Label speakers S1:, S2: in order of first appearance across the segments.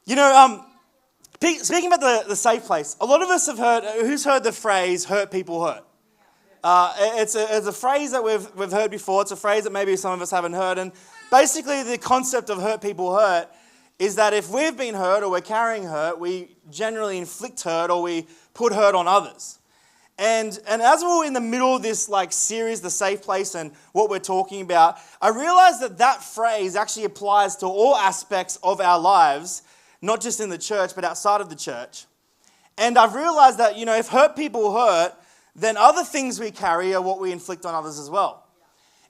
S1: You know, speaking about the safe place, a lot of us have heard, who's heard the phrase, hurt people hurt? It's a phrase that we've heard before. It's a phrase that maybe some of us haven't heard. And basically the concept of hurt people hurt is that if we've been hurt or we're carrying hurt, we generally inflict hurt or we put hurt on others. And as we're in the middle of this series, The Safe Place, and what we're talking about, I realized that phrase actually applies to all aspects of our lives, not just in the church, but outside of the church. And I've realized that, if hurt people hurt, then other things we carry are what we inflict on others as well.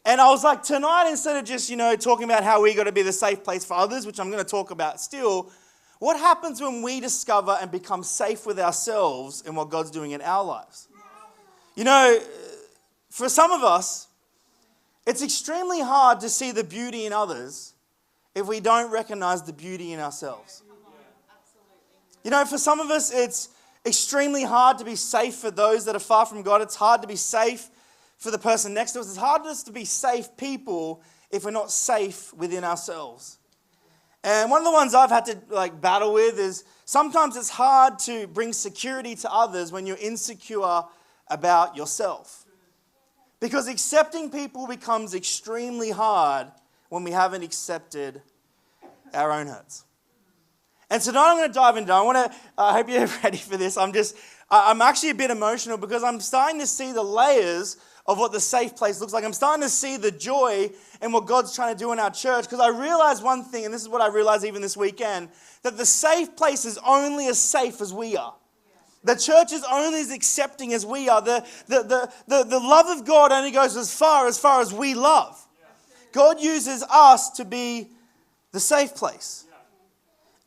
S1: And I was like, tonight, instead of just, talking about how we got to be the safe place for others, which I'm going to talk about still, what happens when we discover and become safe with ourselves in what God's doing in our lives? For some of us, it's extremely hard to see the beauty in others if we don't recognize the beauty in ourselves. For some of us, it's extremely hard to be safe for those that are far from God. It's hard to be safe for the person next to us. It's hard just to be safe people if we're not safe within ourselves. And one of the ones I've had to battle with is sometimes it's hard to bring security to others when you're insecure about yourself. Because accepting people becomes extremely hard when we haven't accepted our own hurts. And tonight I'm going to dive into it. I hope you're ready for this. I'm actually a bit emotional because I'm starting to see the layers of what the safe place looks like. I'm starting to see the joy in what God's trying to do in our church, because I realize one thing, and this is what I realized even this weekend, that the safe place is only as safe as we are. The church is only as accepting as we are. The love of God only goes as far as we love. God uses us to be the safe place.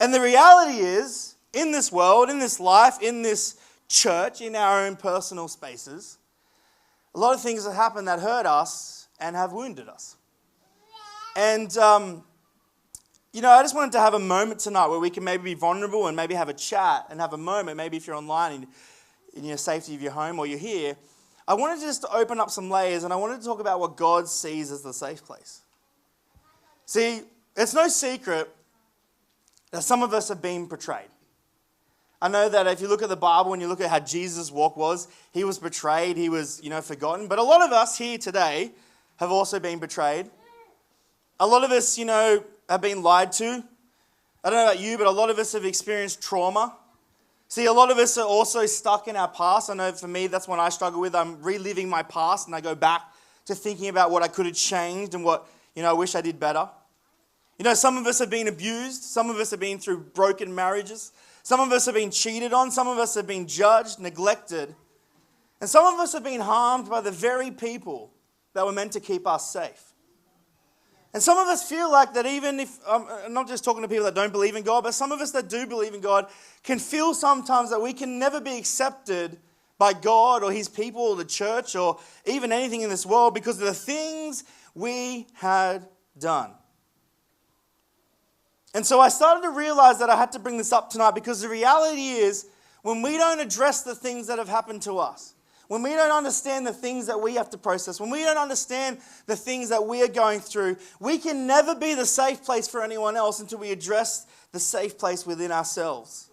S1: And the reality is, in this world, in this life, in this church, in our own personal spaces, a lot of things have happened that hurt us and have wounded us. And, I just wanted to have a moment tonight where we can maybe be vulnerable and maybe have a chat and have a moment. Maybe if you're online in your safety of your home or you're here, I wanted just to open up some layers, and I wanted to talk about what God sees as the safe place. See, it's no secret that some of us have been betrayed. I know that if you look at the Bible and you look at how Jesus' walk was, he was betrayed, he was, forgotten. But a lot of us here today have also been betrayed. A lot of us, have been lied to. I don't know about you, but a lot of us have experienced trauma. See, a lot of us are also stuck in our past. I know for me, that's what I struggle with. I'm reliving my past, and I go back to thinking about what I could have changed and what, I wish I did better. Some of us have been abused. Some of us have been through broken marriages. Some of us have been cheated on. Some of us have been judged, neglected. And some of us have been harmed by the very people that were meant to keep us safe. And some of us feel like that, even if, I'm not just talking to people that don't believe in God, but some of us that do believe in God can feel sometimes that we can never be accepted by God or his people or the church or even anything in this world because of the things we had done. And so I started to realize that I had to bring this up tonight, because the reality is, when we don't address the things that have happened to us, when we don't understand the things that we have to process, when we don't understand the things that we are going through, we can never be the safe place for anyone else until we address the safe place within ourselves.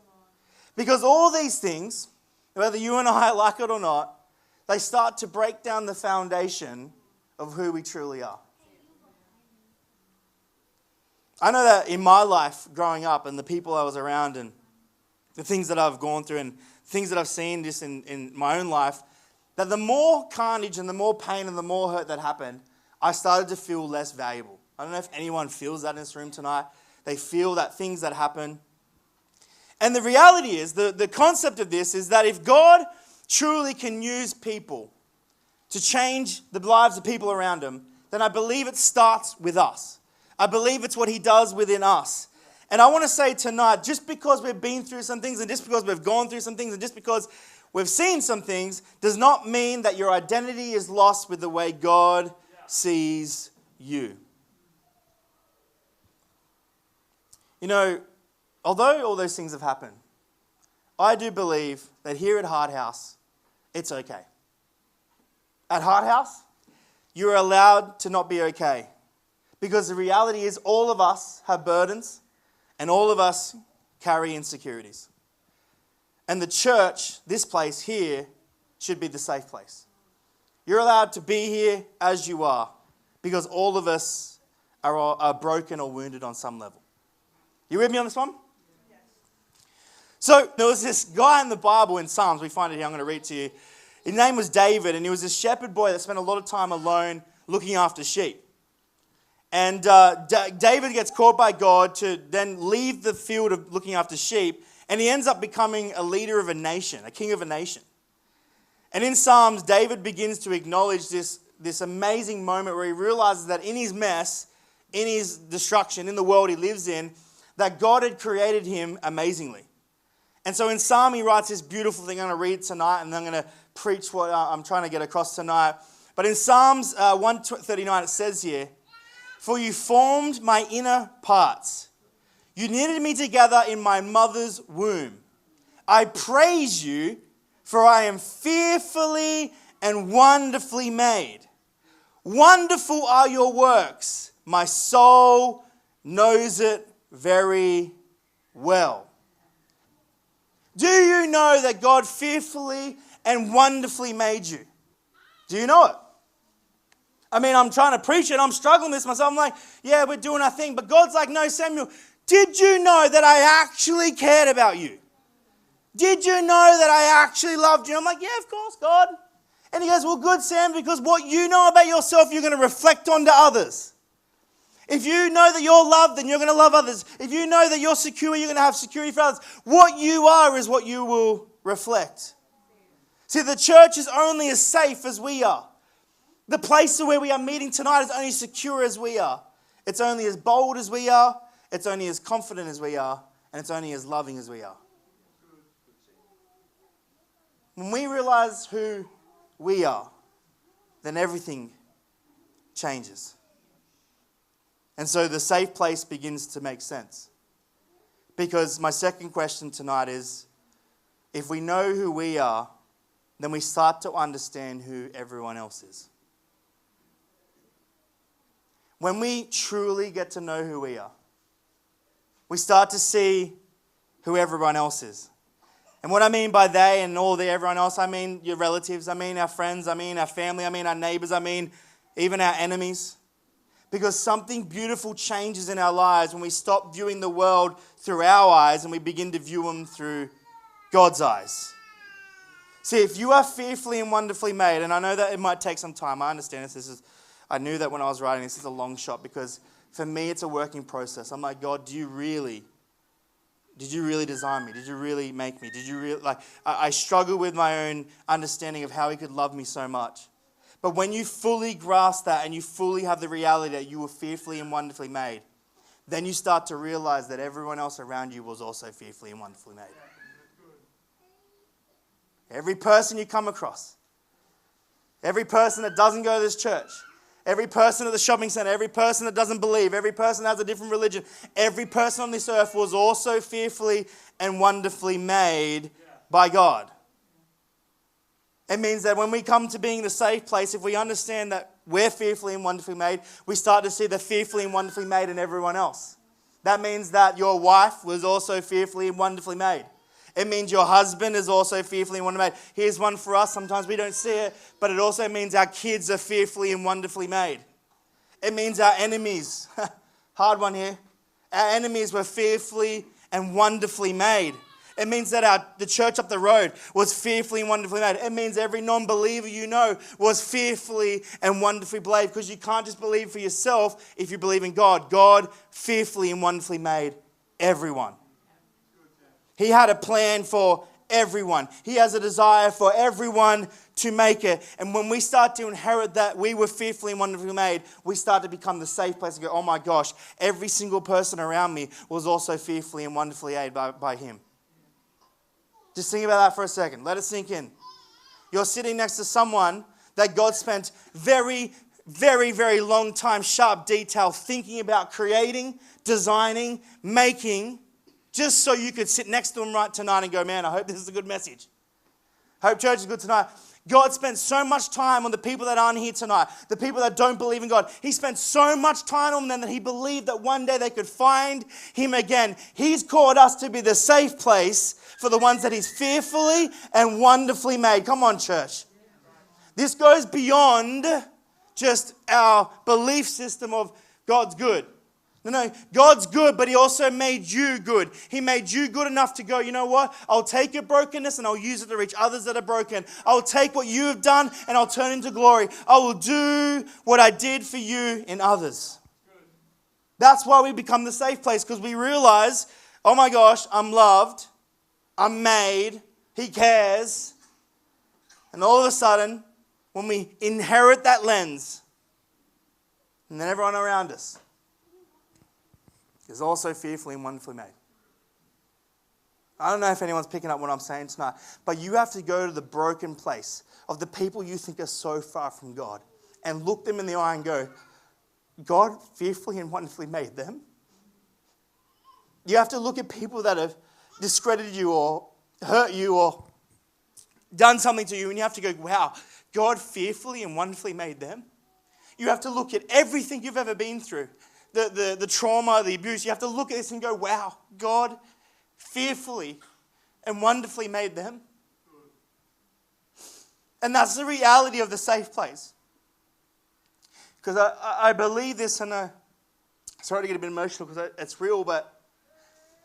S1: Because all these things, whether you and I like it or not, they start to break down the foundation of who we truly are. I know that in my life growing up and the people I was around and the things that I've gone through and things that I've seen just in my own life, that the more carnage and the more pain and the more hurt that happened, I started to feel less valuable. I don't know if anyone feels that in this room tonight. They feel that things that happen. And the reality is, the concept of this is that if God truly can use people to change the lives of people around him, then I believe it starts with us. I believe it's what he does within us. And I want to say tonight, just because we've been through some things and just because we've gone through some things and just because we've seen some things does not mean that your identity is lost with the way God sees you. Although all those things have happened, I do believe that here at Heart House, it's okay. At Heart House, you're allowed to not be okay. Because the reality is all of us have burdens and all of us carry insecurities. And the church, this place here, should be the safe place. You're allowed to be here as you are because all of us are broken or wounded on some level. You with me on this one? Yes. So there was this guy in the Bible in Psalms. We find it here. I'm going to read to you. His name was David, and he was this shepherd boy that spent a lot of time alone looking after sheep. And David gets called by God to then leave the field of looking after sheep, and he ends up becoming a leader of a nation, a king of a nation. And in Psalms, David begins to acknowledge this amazing moment where he realizes that in his mess, in his destruction, in the world he lives in, that God had created him amazingly. And so in Psalm, he writes this beautiful thing I'm going to read tonight, and I'm going to preach what I'm trying to get across tonight. But in Psalms 139, it says here, "For you formed my inner parts. You knitted me together in my mother's womb. I praise you, for I am fearfully and wonderfully made. Wonderful are your works. My soul knows it very well." Do you know that God fearfully and wonderfully made you? Do you know it? I mean, I'm trying to preach it. I'm struggling with this myself. I'm like, yeah, we're doing our thing. But God's like, no, Samuel, did you know that I actually cared about you? Did you know that I actually loved you? I'm like, yeah, of course, God. And he goes, well, good, Sam, because what you know about yourself, you're going to reflect onto others. If you know that you're loved, then you're going to love others. If you know that you're secure, you're going to have security for others. What you are is what you will reflect. See, the church is only as safe as we are. The place where we are meeting tonight is only as secure as we are. It's only as bold as we are. It's only as confident as we are. And it's only as loving as we are. When we realize who we are, then everything changes. And so the safe place begins to make sense. Because my second question tonight is, if we know who we are, then we start to understand who everyone else is. When we truly get to know who we are, we start to see who everyone else is. And what I mean by they and all the everyone else, I mean your relatives, I mean our friends, I mean our family, I mean our neighbors, I mean even our enemies. Because something beautiful changes in our lives when we stop viewing the world through our eyes and we begin to view them through God's eyes. See, if you are fearfully and wonderfully made, and I know that it might take some time, I understand this. I knew that when I was writing this is a long shot because for me it's a working process. I'm like, God, did you really design me? Did you really make me? Did you really, I struggle with my own understanding of how he could love me so much. But when you fully grasp that and you fully have the reality that you were fearfully and wonderfully made, then you start to realize that everyone else around you was also fearfully and wonderfully made. Every person you come across, every person that doesn't go to this church, every person at the shopping center, every person that doesn't believe, every person that has a different religion, every person on this earth was also fearfully and wonderfully made by God. It means that when we come to being the safe place, if we understand that we're fearfully and wonderfully made, we start to see the fearfully and wonderfully made in everyone else. That means that your wife was also fearfully and wonderfully made. It means your husband is also fearfully and wonderfully made. Here's one for us. Sometimes we don't see it, but it also means our kids are fearfully and wonderfully made. It means our enemies, hard one here, our enemies were fearfully and wonderfully made. It means that the church up the road was fearfully and wonderfully made. It means every non-believer you know was fearfully and wonderfully made, because you can't just believe for yourself if you believe in God. God fearfully and wonderfully made everyone. He had a plan for everyone. He has a desire for everyone to make it. And when we start to inherit that we were fearfully and wonderfully made, we start to become the safe place to go, oh my gosh, every single person around me was also fearfully and wonderfully made by him. Just think about that for a second. Let it sink in. You're sitting next to someone that God spent very, very, very long time, sharp detail, thinking about creating, designing, making, just so you could sit next to them right tonight and go, man, I hope this is a good message. I hope church is good tonight. God spent so much time on the people that aren't here tonight, the people that don't believe in God. He spent so much time on them that he believed that one day they could find him again. He's called us to be the safe place for the ones that he's fearfully and wonderfully made. Come on, church. This goes beyond just our belief system of God's good. No, God's good, but he also made you good. He made you good enough to go, you know what? I'll take your brokenness and I'll use it to reach others that are broken. I'll take what you have done and I'll turn into glory. I will do what I did for you in others. That's why we become the safe place, because we realize, oh my gosh, I'm loved, I'm made, he cares. And all of a sudden, when we inherit that lens, and then everyone around us is also fearfully and wonderfully made. I don't know if anyone's picking up what I'm saying tonight, but you have to go to the broken place of the people you think are so far from God and look them in the eye and go, God fearfully and wonderfully made them. You have to look at people that have discredited you or hurt you or done something to you, and you have to go, wow, God fearfully and wonderfully made them. You have to look at everything you've ever been through, the trauma, the abuse. You have to look at this and go, wow, God fearfully and wonderfully made them. And that's the reality of the safe place. Because I believe this, and sorry to get a bit emotional because it's real, but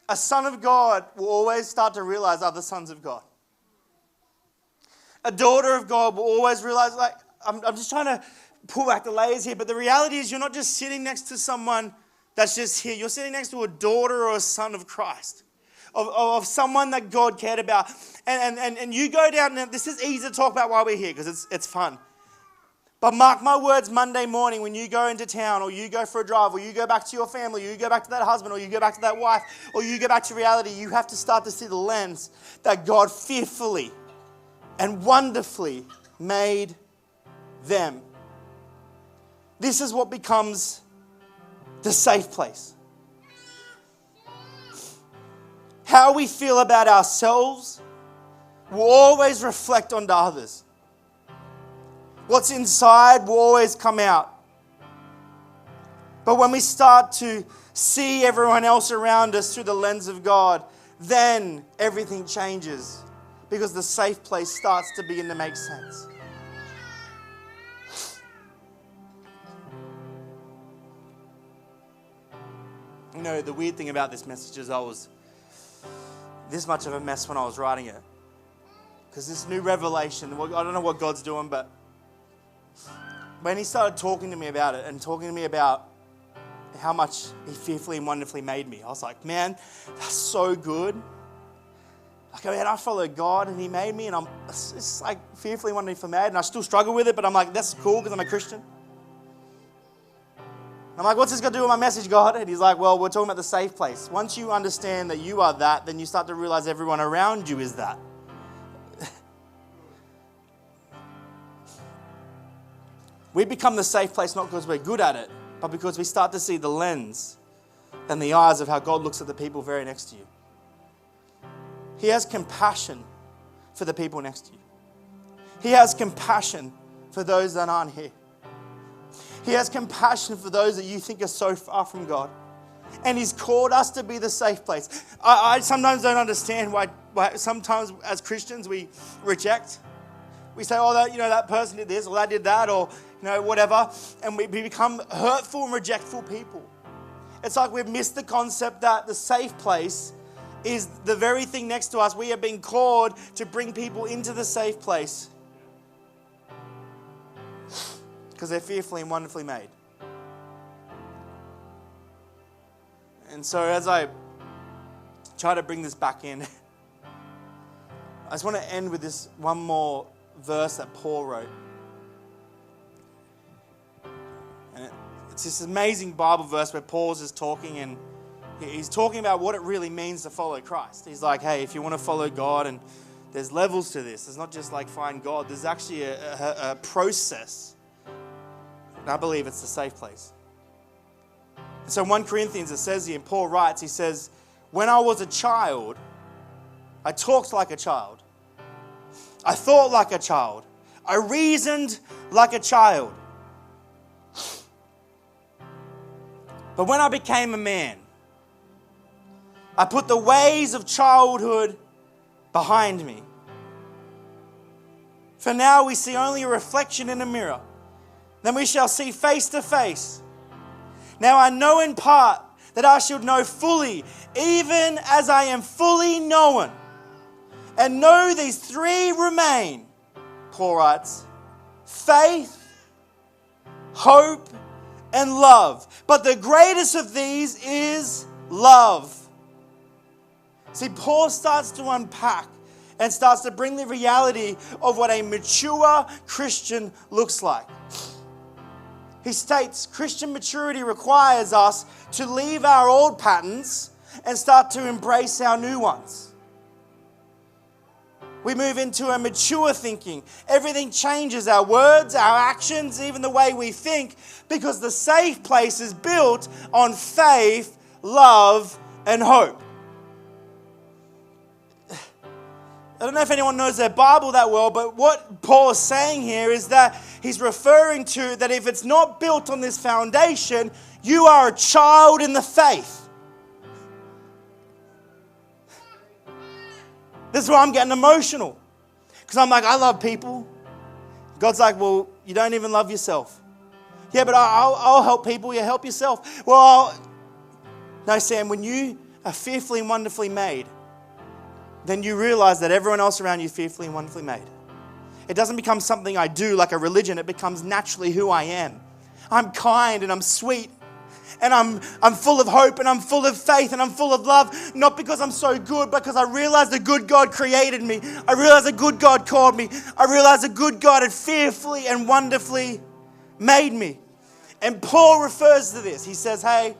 S1: a son of God will always start to realize other sons of God. A daughter of God will always realize, like, I'm just trying to pull back the layers here, but the reality is you're not just sitting next to someone that's just here. You're sitting next to a daughter or a son of Christ, of someone that God cared about. And you go down, and this is easy to talk about while we're here because it's fun. But mark my words, Monday morning when you go into town, or you go for a drive, or you go back to your family, or you go back to that husband, or you go back to that wife, or you go back to reality, you have to start to see the lens that God fearfully and wonderfully made them. This is what becomes the safe place. How we feel about ourselves will always reflect onto others. What's inside will always come out. But when we start to see everyone else around us through the lens of God, then everything changes, because the safe place starts to begin to make sense. You know, the weird thing about this message is I was this much of a mess when I was writing it. Because this new revelation, I don't know what God's doing, but when he started talking to me about it and talking to me about how much he fearfully and wonderfully made me, I was like, man, that's so good. Like, I mean, I follow God and he made me, and it's like fearfully and wonderfully made, and I still struggle with it, but I'm like, that's cool because I'm a Christian. I'm like, what's this got to do with my message, God? And he's like, well, we're talking about the safe place. Once you understand that you are that, then you start to realize everyone around you is that. We become the safe place not because we're good at it, but because we start to see the lens and the eyes of how God looks at the people very next to you. He has compassion for the people next to you. He has compassion for those that aren't here. He has compassion for those that you think are so far from God. And he's called us to be the safe place. I sometimes don't understand why sometimes as Christians we reject. We say, oh, that person did this, or that did that, or whatever. And we become hurtful and rejectful people. It's like we've missed the concept that the safe place is the very thing next to us. We have been called to bring people into the safe place because they're fearfully and wonderfully made. And so as I try to bring this back in, I just want to end with this one more verse that Paul wrote. And it's this amazing Bible verse where Paul's just talking, and he's talking about what it really means to follow Christ. He's like, hey, if you want to follow God, and there's levels to this. It's not just like find God. There's actually a process. And I believe it's the safe place. And so in 1 Corinthians, it says here, and Paul writes, he says, when I was a child, I talked like a child. I thought like a child. I reasoned like a child. But when I became a man, I put the ways of childhood behind me. For now we see only a reflection in a mirror. Then we shall see face to face. Now I know in part that I should know fully, even as I am fully known. And know these three remain, Paul writes, faith, hope, and love. But the greatest of these is love. See, Paul starts to unpack and starts to bring the reality of what a mature Christian looks like. He states Christian maturity requires us to leave our old patterns and start to embrace our new ones. We move into a mature thinking. Everything changes, our words, our actions, even the way we think, because the safe place is built on faith, love, and hope. I don't know if anyone knows their Bible that well, but what Paul is saying here is that he's referring to that if it's not built on this foundation, you are a child in the faith. This is why I'm getting emotional. Because I'm like, I love people. God's like, well, you don't even love yourself. Yeah, but I'll help people. You help yourself. Well, no, Sam, when you are fearfully and wonderfully made, then you realize that everyone else around you is fearfully and wonderfully made. It doesn't become something I do like a religion. It becomes naturally who I am. I'm kind and I'm sweet. And I'm full of hope and I'm full of faith and I'm full of love. Not because I'm so good, but because I realize the good God created me. I realize the good God called me. I realize the good God had fearfully and wonderfully made me. And Paul refers to this. He says, hey,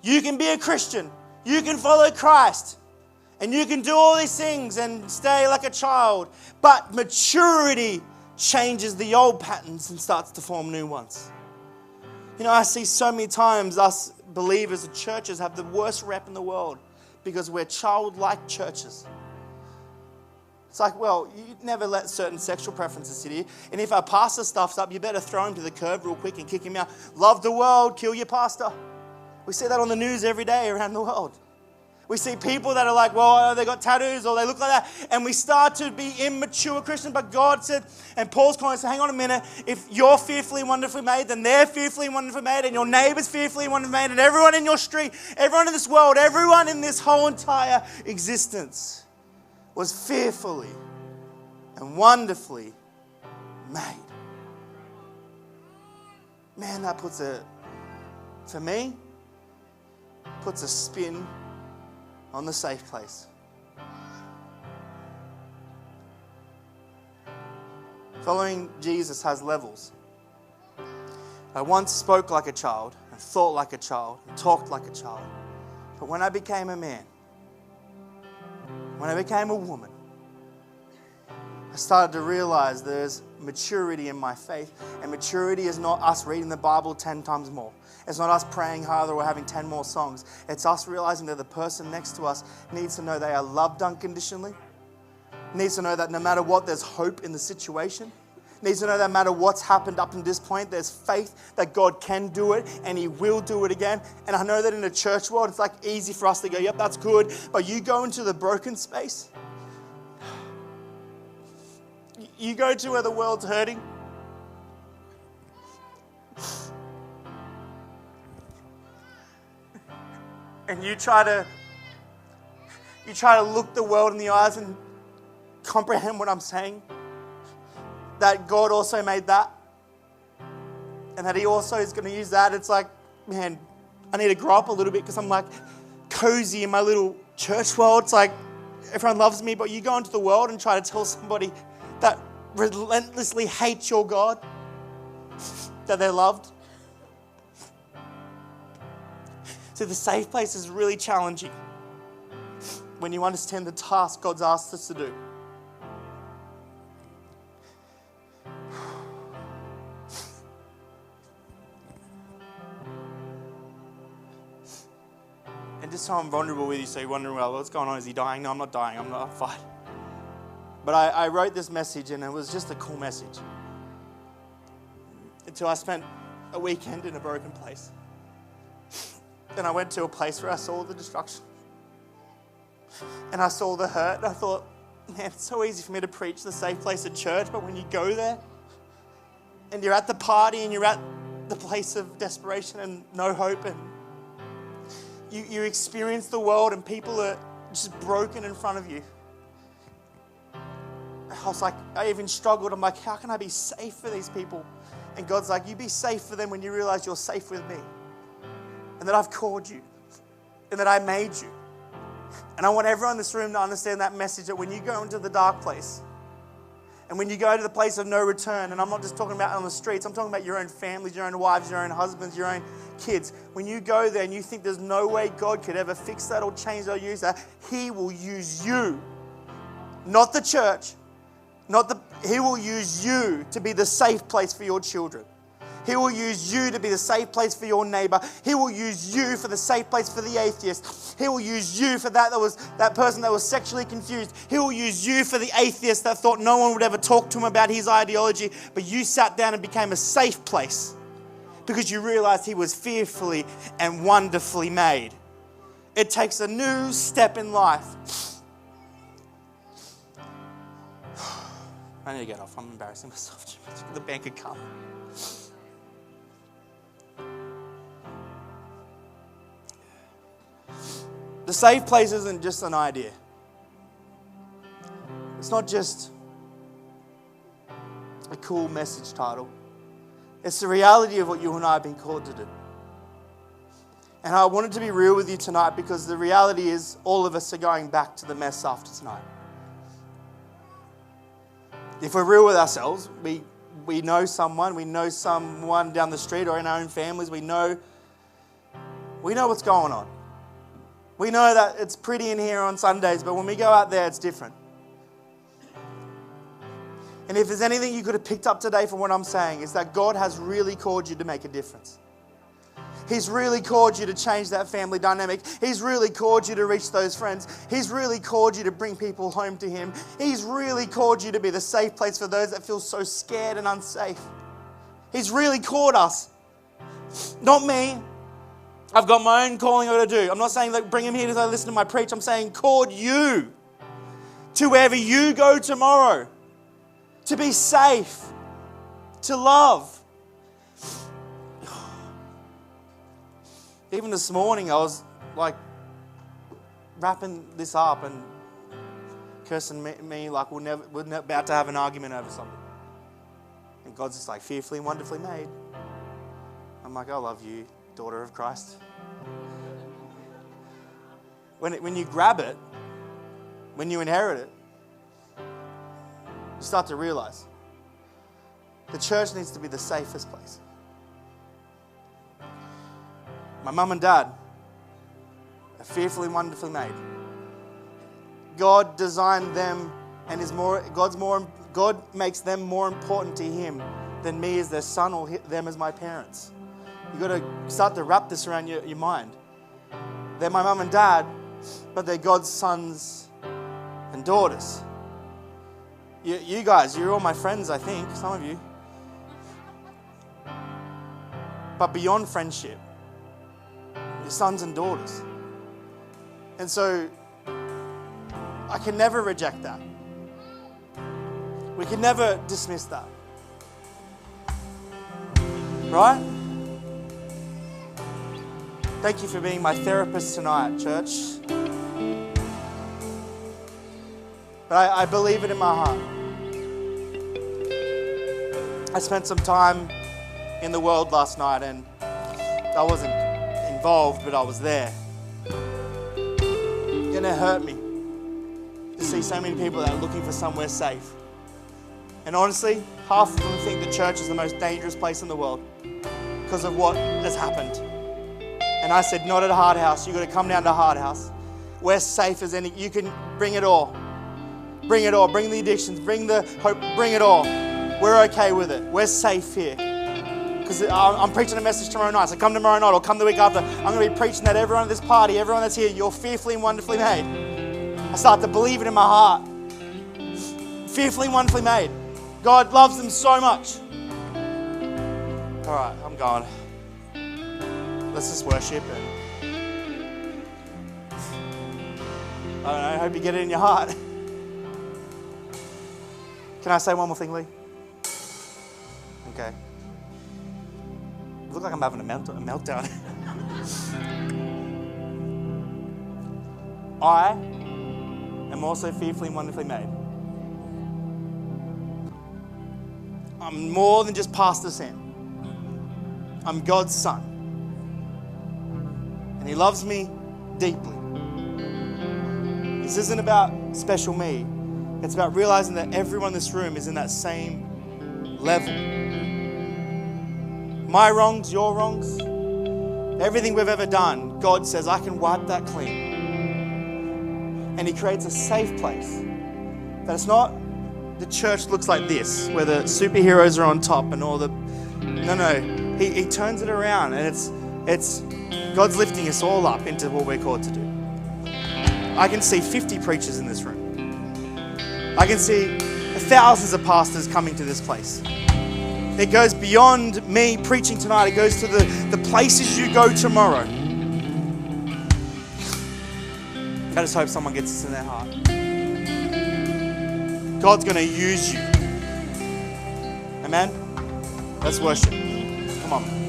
S1: you can be a Christian. You can follow Christ. And you can do all these things and stay like a child. But maturity changes the old patterns and starts to form new ones. You know, I see so many times us believers and churches have the worst rep in the world because we're childlike churches. It's like, well, you never let certain sexual preferences sit here. And if our pastor stuffs up, you better throw him to the curb real quick and kick him out. Love the world, kill your pastor. We see that on the news every day around the world. We see people that are like, well, they got tattoos or they look like that. And we start to be immature Christians. But God said, and Paul's calling us, hang on a minute. If you're fearfully and wonderfully made, then they're fearfully and wonderfully made. And your neighbor's fearfully and wonderfully made. And everyone in your street, everyone in this world, everyone in this whole entire existence was fearfully and wonderfully made. Man, that puts a spin on the safe place. Following Jesus has levels. I once spoke like a child and thought like a child and talked like a child. But when I became a man, when I became a woman, I started to realize there's maturity in my faith. And maturity is not us reading the Bible 10 times more. It's not us praying harder or having 10 more songs. It's us realizing that the person next to us needs to know they are loved unconditionally. Needs to know that no matter what, there's hope in the situation. Needs to know that no matter what's happened up to this point, there's faith that God can do it and He will do it again. And I know that in the church world, it's like easy for us to go, yep, that's good. But you go into the broken space. You go to where the world's hurting. And you try to look the world in the eyes and comprehend what I'm saying. That God also made that. And that He also is going to use that. It's like, man, I need to grow up a little bit because I'm like cozy in my little church world. It's like everyone loves me, but you go into the world and try to tell somebody that relentlessly hates your God that they're loved. So the safe place is really challenging when you understand the task God's asked us to do. And just so I'm vulnerable with you, so you're wondering, well, what's going on? Is he dying? No, I'm not dying. I'm fine. But I wrote this message, and it was just a cool message. Until I spent a weekend in a broken place. And I went to a place where I saw the destruction. And I saw the hurt, and I thought, man, it's so easy for me to preach the safe place at church, but when you go there, and you're at the party, and you're at the place of desperation and no hope, and you experience the world, and people are just broken in front of you. I was like, I even struggled. I'm like, how can I be safe for these people? And God's like, you be safe for them when you realize you're safe with me. And that I've called you. And that I made you. And I want everyone in this room to understand that message, that when you go into the dark place, and when you go to the place of no return, and I'm not just talking about on the streets, I'm talking about your own families, your own wives, your own husbands, your own kids. When you go there and you think there's no way God could ever fix that or change that or use that, He will use you. Not the church. He will use you to be the safe place for your children. He will use you to be the safe place for your neighbor. He will use you for the safe place for the atheist. He will use you for that person that was sexually confused. He will use you for the atheist that thought no one would ever talk to him about his ideology, but you sat down and became a safe place because you realized he was fearfully and wonderfully made. It takes a new step in life. I need to get off. I'm embarrassing myself too much. The band could come. The safe place isn't just an idea. It's not just a cool message title. It's the reality of what you and I have been called to do. And I wanted to be real with you tonight because the reality is all of us are going back to the mess after tonight. If we're real with ourselves, we know someone down the street or in our own families, we know what's going on. We know that it's pretty in here on Sundays, but when we go out there, it's different. And if there's anything you could have picked up today from what I'm saying, is that God has really called you to make a difference. He's really called you to change that family dynamic. He's really called you to reach those friends. He's really called you to bring people home to Him. He's really called you to be the safe place for those that feel so scared and unsafe. He's really called us. Not me. I've got my own calling I got to do. I'm not saying like bring Him here to listen to my preach. I'm saying called you to wherever you go tomorrow. To be safe. To love. Even this morning, I was like wrapping this up and cursing me like we're about to have an argument over something. And God's just like, fearfully and wonderfully made. I'm like, I love you, daughter of Christ. When you grab it, when you inherit it, you start to realize the church needs to be the safest place. My mum and dad are fearfully and wonderfully made. God designed them and God makes them more important to Him than me as their son or them as my parents. You've got to start to wrap this around your mind. They're my mum and dad, but they're God's sons and daughters. You guys, you're all my friends, I think, some of you. But beyond friendship, your sons and daughters. And so I can never reject that. We can never dismiss that. Right? Thank you for being my therapist tonight, church. But I believe it in my heart. I spent some time in the world last night and I wasn't involved, but I was there. And it hurt me to see so many people that are looking for somewhere safe. And honestly, half of them think the church is the most dangerous place in the world because of what has happened. And I said, not at Hard House. You've got to come down to Hard House. We're safe as any. You can bring it all. Bring it all. Bring the addictions. Bring the hope. Bring it all. We're okay with it. We're safe here. Because I'm preaching a message tomorrow night. So come tomorrow night or come the week after. I'm going to be preaching that everyone at this party, everyone that's here, you're fearfully and wonderfully made. I start to believe it in my heart. fearfully and wonderfully made. God loves them so much. All right, I'm going. Let's just worship and I don't know, I hope you get it in your heart. Can I say one more thing, Lee? Okay. I look like I'm having a meltdown. I am also fearfully and wonderfully made. I'm more than just Pastor Sam. I'm God's son. And he loves me deeply. This isn't about special me. It's about realizing that everyone in this room is in that same level. My wrongs, your wrongs, everything we've ever done, God says, I can wipe that clean. And he creates a safe place. That it's not the church looks like this, where the superheroes are on top and all the... No. He turns it around, and it's God's lifting us all up into what we're called to do. I can see 50 preachers in this room. I can see thousands of pastors coming to this place. It goes beyond me preaching tonight. It goes to the places you go tomorrow. I just hope someone gets this in their heart. God's going to use you. Amen? Let's worship. Come on.